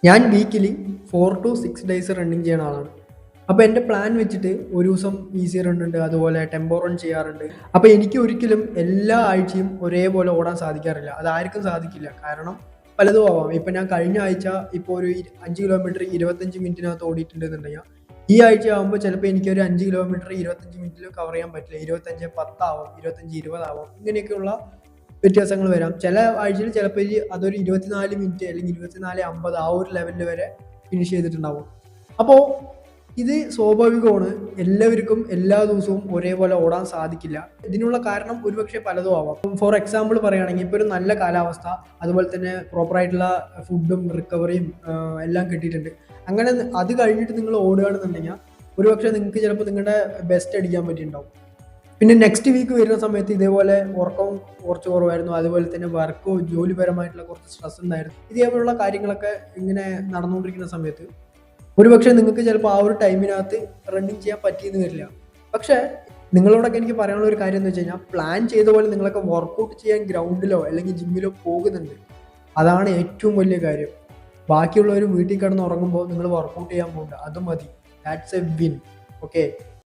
ഞാൻ weekly 4 to 6 days running ചെയ്യുന്ന ആളാണ്. അപ്പോൾ എൻ്റെ പ്ലാൻ വെച്ചിട്ട് ഒരു ദിവസം ഈസി റൺ ഉണ്ട്, അതുപോലെ ടെമ്പോ റൺ ചെയ്യാറുണ്ട്. അപ്പോൾ എനിക്ക് ഒരിക്കലും എല്ലാ ആഴ്ചയും ഒരേപോലെ ഓടാൻ സാധിക്കാറില്ല. അതാർക്കും സാധിക്കില്ല. കാരണം പലതും ആവാം. ഇപ്പം ഞാൻ കഴിഞ്ഞ ആഴ്ച ഇപ്പോൾ ഒരു 5 കിലോമീറ്റർ 25 മിനിറ്റിനകത്ത് ഓടിയിട്ടുണ്ടെന്നുണ്ടെങ്കിൽ ഈ ആഴ്ച ആകുമ്പോൾ ചിലപ്പോൾ എനിക്കൊരു 5 കിലോമീറ്റർ 25 മിനിറ്റിൽ കവർ ചെയ്യാൻ പറ്റില്ല. 25:10 ആവും, 25:20 ആവും, ഇങ്ങനെയൊക്കെയുള്ള വ്യത്യാസങ്ങൾ വരാം. ചില ആഴ്ചയിൽ ചിലപ്പോൾ അതൊരു 24 മിനിറ്റ് അല്ലെങ്കിൽ 24:50 ആ ഒരു ലെവലിൽ വരെ ഫിനിഷ് ചെയ്തിട്ടുണ്ടാവും. അപ്പോൾ ഇത് സ്വാഭാവികമാണ്. എല്ലാവർക്കും എല്ലാ ദിവസവും ഒരേപോലെ ഓടാൻ സാധിക്കില്ല. ഇതിനുള്ള കാരണം ഒരുപക്ഷെ പലതും ആവാം. ഫോർ എക്സാമ്പിൾ പറയുകയാണെങ്കിൽ ഇപ്പോൾ ഒരു നല്ല കാലാവസ്ഥ, അതുപോലെ തന്നെ പ്രോപ്പറായിട്ടുള്ള ഫുഡും റിക്കവറിയും എല്ലാം കിട്ടിയിട്ടുണ്ട്. അങ്ങനെ അത് കഴിഞ്ഞിട്ട് നിങ്ങൾ ഓടുകയാണെന്നുണ്ടെങ്കിൽ ഒരുപക്ഷെ നിങ്ങൾക്ക് ചിലപ്പോൾ നിങ്ങളുടെ ബെസ്റ്റ് അടിക്കാൻ പറ്റിയിട്ടുണ്ടാവും. പിന്നെ നെക്സ്റ്റ് വീക്ക് വരുന്ന സമയത്ത് ഇതേപോലെ ഉറക്കം കുറച്ച് കുറവായിരുന്നു, അതുപോലെ തന്നെ വർക്കോ ജോലിപരമായിട്ടുള്ള കുറച്ച് സ്ട്രെസ് ഉണ്ടായിരുന്നു. ഇതേപോലുള്ള കാര്യങ്ങളൊക്കെ ഇങ്ങനെ നടന്നുകൊണ്ടിരിക്കുന്ന സമയത്ത് ഒരുപക്ഷെ നിങ്ങൾക്ക് ചിലപ്പോൾ ആ ഒരു ടൈമിനകത്ത് റണ്ണിങ് ചെയ്യാൻ പറ്റിയെന്ന് വരില്ല. പക്ഷേ നിങ്ങളോടൊക്കെ എനിക്ക് പറയാനുള്ള ഒരു കാര്യം എന്ന് വെച്ച് കഴിഞ്ഞാൽ, പ്ലാൻ ചെയ്ത പോലെ നിങ്ങളൊക്കെ വർക്കൗട്ട് ചെയ്യാൻ ഗ്രൗണ്ടിലോ അല്ലെങ്കിൽ ജിമ്മിലോ പോകുന്നുണ്ട്. അതാണ് ഏറ്റവും വലിയ കാര്യം. ബാക്കിയുള്ളവർ വീട്ടിൽ കിടന്ന് ഉറങ്ങുമ്പോൾ നിങ്ങൾ വർക്കൗട്ട് ചെയ്യാൻ പോകണ്ട, അത് മതി. That's A win. ഓക്കെ.